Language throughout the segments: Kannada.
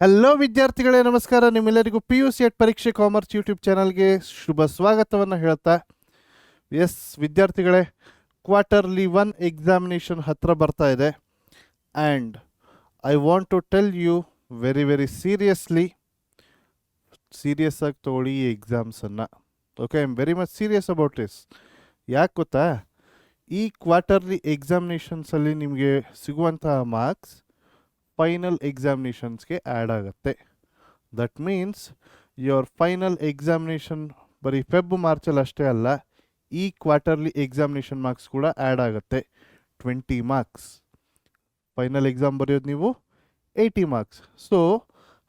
ಹಲೋ ವಿದ್ಯಾರ್ಥಿಗಳೇ, ನಮಸ್ಕಾರ. ನಿಮ್ಮೆಲ್ಲರಿಗೂ PU CET ಪರೀಕ್ಷೆ ಕಾಮರ್ಸ್ ಯೂಟ್ಯೂಬ್ ಚಾನಲ್ಗೆ ಶುಭ ಸ್ವಾಗತವನ್ನು ಹೇಳ್ತಾ, ಎಸ್ ವಿದ್ಯಾರ್ಥಿಗಳೇ, ಕ್ವಾರ್ಟರ್ಲಿ 1 ಎಕ್ಸಾಮಿನೇಷನ್ ಹತ್ರ ಬರ್ತಾ ಇದೆ. And I want to tell you very serious ಆಗಿ ತಗೊಳ್ಳಿ ಈ ಎಕ್ಸಾಮ್ಸನ್ನು. Okay, I am very much serious about this. ಯಾಕೆ ಗೊತ್ತಾ, ಈ ಕ್ವಾರ್ಟರ್ಲಿ ಎಕ್ಸಾಮಿನೇಷನ್ಸಲ್ಲಿ ನಿಮಗೆ ಸಿಗುವಂತಹ ಮಾರ್ಕ್ಸ್ ಫೈನಲ್ ಎಕ್ಸಾಮಿನೇಷನ್ಸ್ಗೆ ಆ್ಯಡ್ ಆಗುತ್ತೆ. That means your final examination ಬರೀ ಮಾರ್ಚಲ್ಲಿ ಅಷ್ಟೇ ಅಲ್ಲ, ಈ ಕ್ವಾರ್ಟರ್ಲಿ ಎಕ್ಸಾಮಿನೇಷನ್ ಮಾರ್ಕ್ಸ್ ಕೂಡ ಆ್ಯಡ್ ಆಗುತ್ತೆ. 20 ಮಾರ್ಕ್ಸ್. ಫೈನಲ್ ಎಕ್ಸಾಮ್ ಬರೆಯೋದು ನೀವು 80 ಮಾರ್ಕ್ಸ್. ಸೊ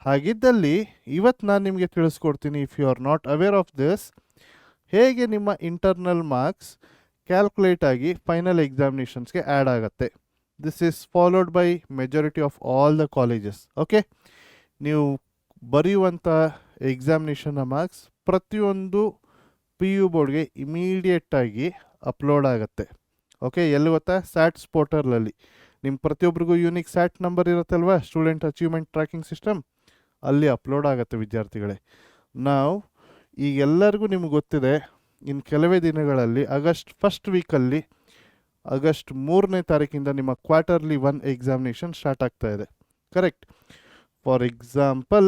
ಹಾಗಿದ್ದಲ್ಲಿ ಇವತ್ತು ನಾನು ನಿಮಗೆ ತಿಳಿಸ್ಕೊಡ್ತೀನಿ, if you are not aware of this, ಹೇಗೆ ನಿಮ್ಮ ಇಂಟರ್ನಲ್ ಮಾರ್ಕ್ಸ್ ಕ್ಯಾಲ್ಕುಲೇಟ್ ಆಗಿ ಫೈನಲ್ ಎಕ್ಸಾಮಿನೇಷನ್ಸ್ಗೆ ಆ್ಯಡ್ ಆಗುತ್ತೆ. This is followed by majority of all the colleges. Okay, ನೀವು ಬರೆಯುವಂಥ ಎಕ್ಸಾಮಿನೇಷನ್ನ ಮಾರ್ಕ್ಸ್ ಪ್ರತಿಯೊಂದು PU ಬೋರ್ಡ್ಗೆ ಇಮಿಡಿಯೇಟಾಗಿ ಅಪ್ಲೋಡ್ ಆಗುತ್ತೆ. ಓಕೆ, ಎಲ್ಲಿ ಗೊತ್ತಾ, ಸ್ಯಾಟ್ಸ್ ಪೋರ್ಟಲಲ್ಲಿ ನಿಮ್ಮ ಪ್ರತಿಯೊಬ್ಬರಿಗೂ ಯೂನಿಕ್ ಸ್ಯಾಟ್ ನಂಬರ್ ಇರುತ್ತಲ್ವ, ಸ್ಟೂಡೆಂಟ್ ಅಚೀವ್ಮೆಂಟ್ ಟ್ರ್ಯಾಕಿಂಗ್ ಸಿಸ್ಟಮ್, ಅಲ್ಲಿ ಅಪ್ಲೋಡ್ ಆಗುತ್ತೆ ವಿದ್ಯಾರ್ಥಿಗಳೇ. ನಾವು ಈಗೆಲ್ಲರಿಗೂ ನಿಮ್ಗೆ ಗೊತ್ತಿದೆ, ಇನ್ನು ಕೆಲವೇ ದಿನಗಳಲ್ಲಿ ಆಗಸ್ಟ್ ಫಸ್ಟ್ ವೀಕಲ್ಲಿ, ಆಗಸ್ಟ್ 3ನೇ ತಾರೀಕಿಂದ ನಿಮ್ಮ ಕ್ವಾರ್ಟರ್ಲಿ 1 ಎಕ್ಸಾಮಿನೇಷನ್ ಸ್ಟಾರ್ಟ್ ಆಗ್ತಾ ಇದೆ. Correct. For example,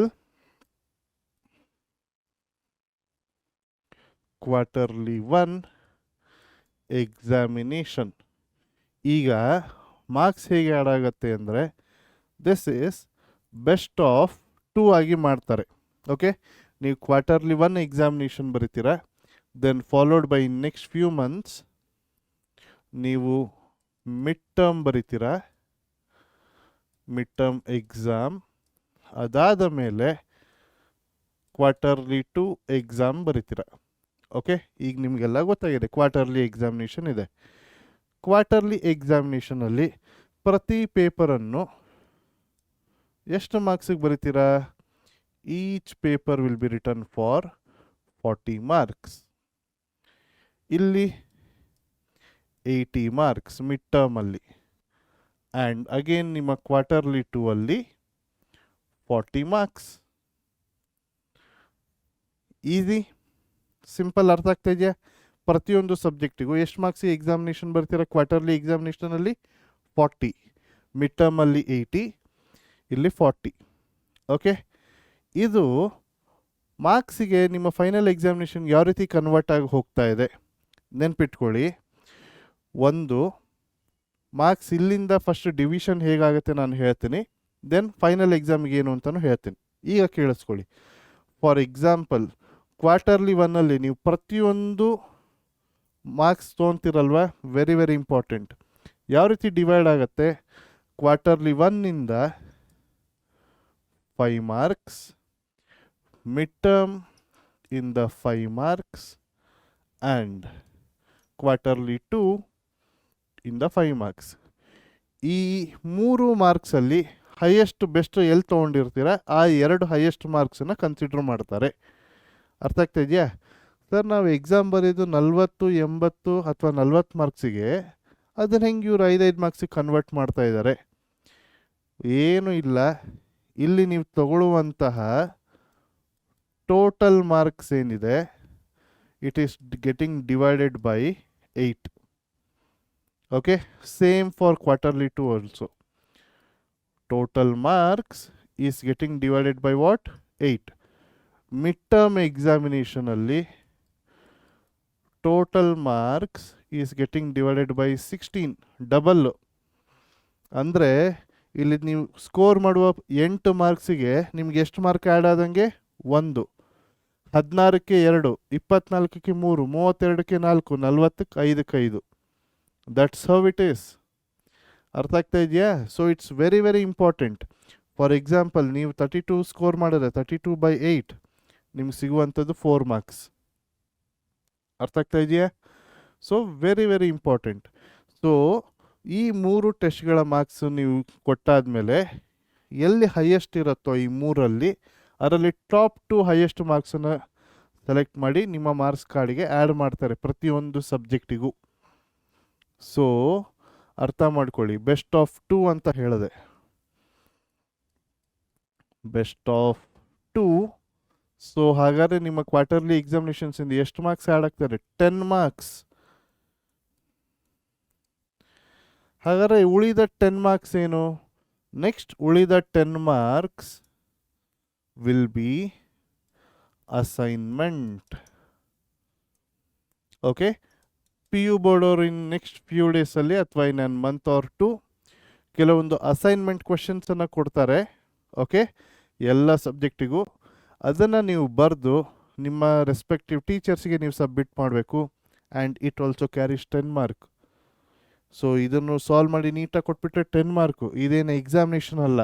quarterly 1 examination ಈಗ ಮಾರ್ಕ್ಸ್ ಹೇಗೆ ಆ್ಯಡ್ ಆಗುತ್ತೆ ಅಂದರೆ, ದಿಸ್ ಈಸ್ ಬೆಸ್ಟ್ ಆಫ್ 2 ಆಗಿ ಮಾಡ್ತಾರೆ. ಓಕೆ, ನೀವು ಕ್ವಾರ್ಟರ್ಲಿ 1 ಎಕ್ಸಾಮಿನೇಷನ್ ಬರೀತೀರಾ, then followed by next few months ನೀವು ಮಿಡ್ ಟರ್ಮ್ ಬರೀತೀರಾ, ಮಿಡ್ ಟರ್ಮ್ ಎಕ್ಸಾಮ್. ಅದಾದ ಮೇಲೆ ಕ್ವಾರ್ಟರ್ಲಿ 2 ಎಕ್ಸಾಮ್ ಬರೀತೀರಾ. ಓಕೆ, ಈಗ ನಿಮಗೆಲ್ಲ ಗೊತ್ತಾಗಿದೆ ಕ್ವಾರ್ಟರ್ಲಿ ಎಕ್ಸಾಮಿನೇಷನ್ ಇದೆ. ಕ್ವಾರ್ಟರ್ಲಿ ಎಕ್ಸಾಮಿನೇಷನಲ್ಲಿ ಪ್ರತಿ ಪೇಪರನ್ನು ಎಷ್ಟು ಮಾರ್ಕ್ಸಿಗೆ ಬರೀತೀರಾ? Each paper will be return for 40 marks. ಇಲ್ಲಿ 80 ಮಾರ್ಕ್ಸ್ ಮಿಡ್ ಟರ್ಮಲ್ಲಿ. ಆ್ಯಂಡ್ ಅಗೇನ್ ನಿಮ್ಮ ಕ್ವಾರ್ಟರ್ಲಿ 2 ಅಲ್ಲಿ 40 ಮಾರ್ಕ್ಸ್. ಈಸಿ, ಸಿಂಪಲ್, ಅರ್ಥ ಆಗ್ತಾ ಇದೆಯಾ? ಪ್ರತಿಯೊಂದು ಸಬ್ಜೆಕ್ಟಿಗೂ ಎಷ್ಟು ಮಾರ್ಕ್ಸಿಗೆ ಎಕ್ಸಾಮಿನೇಷನ್ ಬರ್ತೀರಾ? ಕ್ವಾರ್ಟರ್ಲಿ ಎಕ್ಸಾಮಿನೇಷನಲ್ಲಿ 40, ಮಿಡ್ ಟರ್ಮಲ್ಲಿ 80, ಇಲ್ಲಿ 40. ಓಕೆ, ಇದು ಮಾರ್ಕ್ಸಿಗೆ ನಿಮ್ಮ ಫೈನಲ್ ಎಕ್ಸಾಮಿನೇಷನ್ ಯಾವ ರೀತಿ ಕನ್ವರ್ಟ್ ಆಗಿ ಹೋಗ್ತಾ ಇದೆ ನೆನ್ಪಿಟ್ಕೊಳ್ಳಿ. ಒಂದು ಮಾರ್ಕ್ಸ್ ಇಲ್ಲಿಂದ ಫಸ್ಟ್ ಡಿವಿಷನ್ ಹೇಗಾಗುತ್ತೆ ನಾನು ಹೇಳ್ತೀನಿ, ದೆನ್ ಫೈನಲ್ ಎಕ್ಸಾಮಿಗೆ ಏನು ಅಂತಲೂ ಹೇಳ್ತೀನಿ. ಈಗ ಕೇಳಿಸ್ಕೊಳ್ಳಿ. ಫಾರ್ ಎಕ್ಸಾಂಪಲ್, ಕ್ವಾರ್ಟರ್ಲಿ 1ಅಲ್ಲಿ ನೀವು ಪ್ರತಿಯೊಂದು ಮಾರ್ಕ್ಸ್ ತೊಗೊತಿರಲ್ವ, ವೆರಿ ಇಂಪಾರ್ಟೆಂಟ್. ಯಾವ ರೀತಿ ಡಿವೈಡ್ ಆಗುತ್ತೆ? ಕ್ವಾರ್ಟರ್ಲಿ 1ನಿಂದ 5 ಮಾರ್ಕ್ಸ್, ಮಿಡ್ ಟರ್ಮ್ ಇಂದ 5 ಮಾರ್ಕ್ಸ್, ಆ್ಯಂಡ್ ಕ್ವಾರ್ಟರ್ಲಿ 2 ಇಂದ 5 ಮಾರ್ಕ್ಸ್. ಈ 3 ಮಾರ್ಕ್ಸಲ್ಲಿ ಹೈಯೆಸ್ಟ್ ಬೆಸ್ಟ್ ಎಲ್ಲಿ ತೊಗೊಂಡಿರ್ತೀರ ಆ 2 ಹೈಯೆಸ್ಟ್ ಮಾರ್ಕ್ಸನ್ನು ಕನ್ಸಿಡರ್ ಮಾಡ್ತಾರೆ. ಅರ್ಥ ಆಗ್ತಾ ಇದೆಯಾ? ಸರ್, ನಾವು ಎಕ್ಸಾಮ್ ಬರೆಯೋದು 40, 80 ಅಥವಾ 40 ಮಾರ್ಕ್ಸಿಗೆ, ಅದನ್ನು ಹೆಂಗೆ ಇವ್ರು 5 ಮಾರ್ಕ್ಸಿಗೆ ಕನ್ವರ್ಟ್ ಮಾಡ್ತಾ ಇದ್ದಾರೆ? ಏನೂ ಇಲ್ಲ. ಇಲ್ಲಿ ನೀವು ತಗೊಳ್ಳುವಂತಹ ಟೋಟಲ್ ಮಾರ್ಕ್ಸ್ ಏನಿದೆ, it is getting divided by 8. Okay, same for quarterly 2 also. Total marks is getting divided by what? 8. Midterm examination alli total marks is getting divided by 16. Double. ಅಂದರೆ ಇಲ್ಲಿ ನೀವು ಸ್ಕೋರ್ ಮಾಡುವ 8 ಮಾರ್ಕ್ಸಿಗೆ ನಿಮ್ಗೆ ಎಷ್ಟು ಮಾರ್ಕ್ ಆ್ಯಡ್ ಆದಂಗೆ? 1. 16ಕ್ಕೆ 2, 24ಕ್ಕೆ 3, 32ಕ್ಕೆ 4, 40ಕ್ಕೆ 5ಕ್ಕೆ 5. That's how it is. ಅರ್ಥ ಆಗ್ತಾ ಇದೆಯಾ? So it's very important. For example, ನೀವು 32 ಸ್ಕೋರ್ ಮಾಡಿದ್ರೆ 32/8 ನಿಮ್ಗೆ ಸಿಗುವಂಥದ್ದು 4 ಮಾರ್ಕ್ಸ್. ಅರ್ಥ ಆಗ್ತಾ ಇದೆಯಾ? So very important. ಸೊ ಈ 3 ಟೆಸ್ಟ್ಗಳ ಮಾರ್ಕ್ಸು ನೀವು ಕೊಟ್ಟಾದಮೇಲೆ ಎಲ್ಲಿ ಹೈಯೆಸ್ಟ್ ಇರುತ್ತೋ ಈ 3ರಲ್ಲಿ, ಅದರಲ್ಲಿ ಟಾಪ್ 2 ಹೈಯೆಸ್ಟ್ ಮಾರ್ಕ್ಸನ್ನು ಸೆಲೆಕ್ಟ್ ಮಾಡಿ ನಿಮ್ಮ ಮಾರ್ಕ್ಸ್ ಕಾರ್ಡಿಗೆ ಆ್ಯಡ್ ಮಾಡ್ತಾರೆ ಪ್ರತಿಯೊಂದು ಸಬ್ಜೆಕ್ಟಿಗೂ. ಸೊ ಅರ್ಥ ಮಾಡ್ಕೊಳ್ಳಿ, ಬೆಸ್ಟ್ ಆಫ್ 2 ಅಂತ ಹೇಳಿದೆ. Best of 2. ಸೊ ಹಾಗಾದರೆ ನಿಮ್ಮ ಕ್ವಾರ್ಟರ್ಲಿ ಎಕ್ಸಾಮಿನೇಷನ್ಸಿಂದ ಎಷ್ಟು ಮಾರ್ಕ್ಸ್ ಆ್ಯಡ್ ಆಗ್ತಾರೆ? 10 ಮಾರ್ಕ್ಸ್. ಹಾಗಾದರೆ ಉಳಿದ 10 ಮಾರ್ಕ್ಸ್ ಏನು? ನೆಕ್ಸ್ಟ್ ಉಳಿದ 10 marks will be assignment. Okay, P U board ಅವರು ಇನ್ ನೆಕ್ಸ್ಟ್ ಫ್ಯೂ ಡೇಸಲ್ಲಿ ಅಥವಾ ಇನ್ ಒನ್ ಮಂತ್ ಆರ್ 2 ಕೆಲವೊಂದು ಅಸೈನ್ಮೆಂಟ್ ಕ್ವೆಶನ್ಸನ್ನು ಕೊಡ್ತಾರೆ. ಓಕೆ, ಎಲ್ಲ ಸಬ್ಜೆಕ್ಟಿಗೂ ಅದನ್ನು ನೀವು ಬರೆದು ನಿಮ್ಮ ರೆಸ್ಪೆಕ್ಟಿವ್ ಟೀಚರ್ಸ್ಗೆ ನೀವು ಸಬ್ಮಿಟ್ ಮಾಡಬೇಕು. And it also carries 10 mark. So ಇದನ್ನು ಸಾಲ್ವ್ ಮಾಡಿ ನೀಟಾಗಿ ಕೊಟ್ಬಿಟ್ರೆ 10 ಮಾರ್ಕು. ಇದೇನು ಎಕ್ಸಾಮಿನೇಷನ್ ಅಲ್ಲ,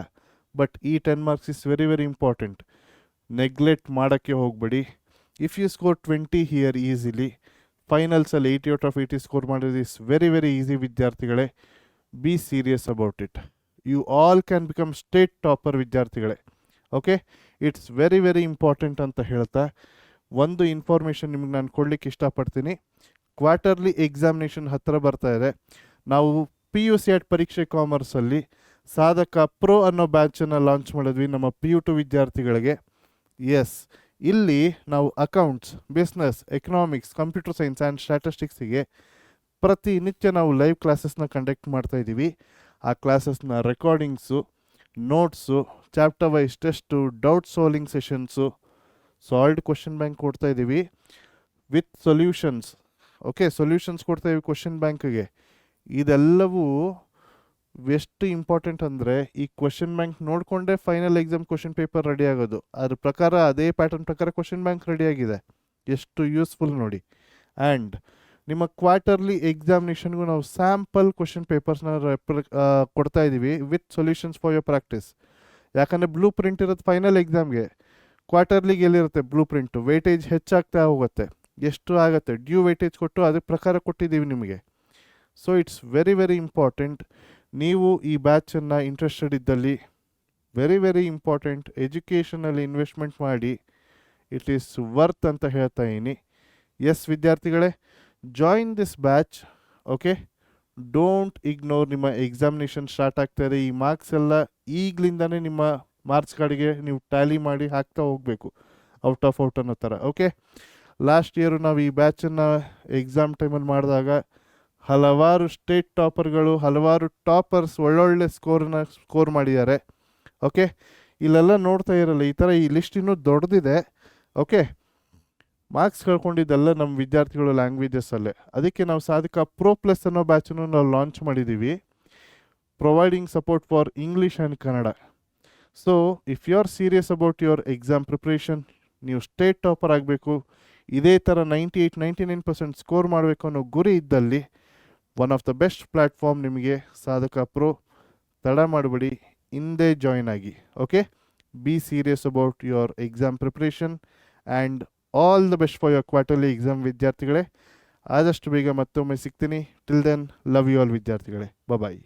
ಬಟ್ ಈ 10 marks is very very important. Neglect ಮಾಡೋಕ್ಕೆ ಹೋಗಬೇಡಿ. If you score 20 here easily, ಫೈನಲ್ಸಲ್ಲಿ 80 ಔಟ್ ಆಫ್ 80 ಸ್ಕೋರ್ ಮಾಡೋದು ಇಸ್ ವೆರಿ ವೆರಿ ಈಸಿ ವಿದ್ಯಾರ್ಥಿಗಳೇ. Be serious about it. You all can become state topper ವಿದ್ಯಾರ್ಥಿಗಳೇ. Okay, it's very very important ಅಂತ ಹೇಳ್ತಾ ಒಂದು ಇನ್ಫಾರ್ಮೇಷನ್ ನಿಮ್ಗೆ ನಾನು ಕೊಡ್ಲಿಕ್ಕೆ ಇಷ್ಟಪಡ್ತೀನಿ. ಕ್ವಾರ್ಟರ್ಲಿ ಎಕ್ಸಾಮಿನೇಷನ್ ಹತ್ತಿರ ಬರ್ತಾ ಇದೆ. ನಾವು PUCET ಪರೀಕ್ಷೆ ಕಾಮರ್ಸಲ್ಲಿ ಸಾಧಕ ಪ್ರೋ ಅನ್ನೋ ಬ್ಯಾಚನ್ನು ಲಾಂಚ್ ಮಾಡಿದ್ವಿ ನಮ್ಮ PU2 ವಿದ್ಯಾರ್ಥಿಗಳಿಗೆ. ಎಸ್, ಇಲ್ಲಿ ನಾವು accounts, business, economics, computer science and ಸ್ಟ್ಯಾಟಿಸ್ಟಿಕ್ಸಿಗೆ ಪ್ರತಿನಿತ್ಯ ನಾವು ಲೈವ್ ಕ್ಲಾಸಸ್ನ ಕಂಡಕ್ಟ್ ಮಾಡ್ತಾ ಇದ್ದೀವಿ. ಆ ಕ್ಲಾಸಸ್ನ recordings, notes, chapter wise test, doubt solving sessions, solved question bank ಕೊಡ್ತಾ ಇದ್ದೀವಿ ವಿತ್ ಸೊಲ್ಯೂಷನ್ಸ್. ಓಕೆ, ಸೊಲ್ಯೂಷನ್ಸ್ ಕೊಡ್ತಾ ಇದ್ದೀವಿ ಕ್ವಶನ್ ಬ್ಯಾಂಕ್ಗೆ. ಇದೆಲ್ಲವೂ ಎಷ್ಟು ಇಂಪಾರ್ಟೆಂಟ್ ಅಂದರೆ ಈ ಕ್ವಶನ್ ಬ್ಯಾಂಕ್ ನೋಡಿಕೊಂಡೇ final exam question paper ready ಆಗೋದು. ಅದ್ರ ಪ್ರಕಾರ ಅದೇ ಪ್ಯಾಟರ್ನ್ ಪ್ರಕಾರ ಕ್ವಶನ್ ಬ್ಯಾಂಕ್ ರೆಡಿಯಾಗಿದೆ. ಎಷ್ಟು ಯೂಸ್ಫುಲ್ ನೋಡಿ. ಆ್ಯಂಡ್ ನಿಮ್ಮ ಕ್ವಾರ್ಟರ್ಲಿ ಎಕ್ಸಾಮಿನೇಷನ್ಗೂ ನಾವು ಸ್ಯಾಂಪಲ್ ಕ್ವಶನ್ ಪೇಪರ್ಸ್ನ ಕೊಡ್ತಾ ಇದ್ದೀವಿ with solutions for your practice. ಯಾಕಂದರೆ ಬ್ಲೂ ಪ್ರಿಂಟ್ ಇರೋದು ಫೈನಲ್ ಎಕ್ಸಾಮ್ಗೆ, ಕ್ವಾರ್ಟರ್ಲಿಗೆ ಎಲ್ಲಿರುತ್ತೆ ಬ್ಲೂ ಪ್ರಿಂಟು, ವೇಟೇಜ್ ಹೆಚ್ಚಾಗ್ತಾ ಹೋಗುತ್ತೆ. ಎಷ್ಟು ಆಗುತ್ತೆ ಡ್ಯೂ ವೇಟೇಜ್ ಕೊಟ್ಟು ಅದ್ರ ಪ್ರಕಾರ ಕೊಟ್ಟಿದ್ದೀವಿ ನಿಮಗೆ. So it's very very important. ನೀವು ಈ ಬ್ಯಾಚನ್ನು ಇಂಟ್ರೆಸ್ಟೆಡ್ ಇದ್ದಲ್ಲಿ ವೆರಿ ವೆರಿ ಇಂಪಾರ್ಟೆಂಟ್. ಎಜುಕೇಷನಲ್ಲಿ ಇನ್ವೆಸ್ಟ್ಮೆಂಟ್ ಮಾಡಿ, ಇಟ್ ಈಸ್ ವರ್ತ್ ಅಂತ ಹೇಳ್ತಾ ಇದ್ದೀನಿ. ಎಸ್ ವಿದ್ಯಾರ್ಥಿಗಳೇ, join this batch. Okay, don't ignore. ನಿಮ್ಮ ಎಕ್ಸಾಮಿನೇಷನ್ ಸ್ಟಾರ್ಟ್ ಆಗ್ತಾಯಿದೆ. ಈ ಮಾರ್ಕ್ಸ್ ಎಲ್ಲ ಈಗಲಿಂದನೇ ನಿಮ್ಮ ಮಾರ್ಕ್ಸ್ ಕಾರ್ಡಿಗೆ ನೀವು ಟ್ಯಾಲಿ ಮಾಡಿ ಹಾಕ್ತಾ ಹೋಗಬೇಕು, ಔಟ್ ಆಫ್ ಔಟ್ ಅನ್ನೋ ಥರ. ಓಕೆ, ಲಾಸ್ಟ್ ಇಯರು ನಾವು ಈ ಬ್ಯಾಚನ್ನು ಎಕ್ಸಾಮ್ ಟೈಮಲ್ಲಿ ಮಾಡಿದಾಗ ಹಲವಾರು ಸ್ಟೇಟ್ ಟಾಪರ್ಗಳು, ಹಲವಾರು ಟಾಪರ್ಸ್ ಒಳ್ಳೊಳ್ಳೆ ಸ್ಕೋರ್ ಮಾಡಿದ್ದಾರೆ. ಓಕೆ, ಇಲ್ಲೆಲ್ಲ ನೋಡ್ತಾ ಇರಲ್ಲ, ಈ ಥರ ಈ ಲಿಸ್ಟ್ ಇನ್ನೂ ದೊಡ್ಡದಿದೆ. ಓಕೆ, ಮಾರ್ಕ್ಸ್ ಕಳ್ಕೊಂಡಿದ್ದೆಲ್ಲ ನಮ್ಮ ವಿದ್ಯಾರ್ಥಿಗಳು ಲ್ಯಾಂಗ್ವೇಜಸ್ಸಲ್ಲೇ. ಅದಕ್ಕೆ ನಾವು ಸಾಧಕ ಪ್ರೋ ಪ್ಲಸ್ ಅನ್ನೋ ಬ್ಯಾಚನ್ನು ನಾವು ಲಾಂಚ್ ಮಾಡಿದ್ದೀವಿ, providing support for English and Kannada. So if you are serious about your exam preparation, ನೀವು ಸ್ಟೇಟ್ ಟಾಪರ್ ಆಗಬೇಕು, ಇದೇ ಥರ 98-99% ಸ್ಕೋರ್ ಮಾಡಬೇಕು ಅನ್ನೋ ಗುರಿ ಇದ್ದಲ್ಲಿ one of the best platform ನಿಮಗೆ ಸಾಧಕ ಪ್ರೋ. ತಡ ಮಾಡಬೇಡಿ, ಹಿಂದೆ ಜಾಯ್ನ್ ಆಗಿ. Okay, be serious about your exam preparation and all the best for your quarterly exam ವಿದ್ಯಾರ್ಥಿಗಳೇ. ಆದಷ್ಟು ಬೇಗ ಮತ್ತೊಮ್ಮೆ ಸಿಗ್ತೀನಿ. Till then, love you all ವಿದ್ಯಾರ್ಥಿಗಳೇ. ಬಾಯ್.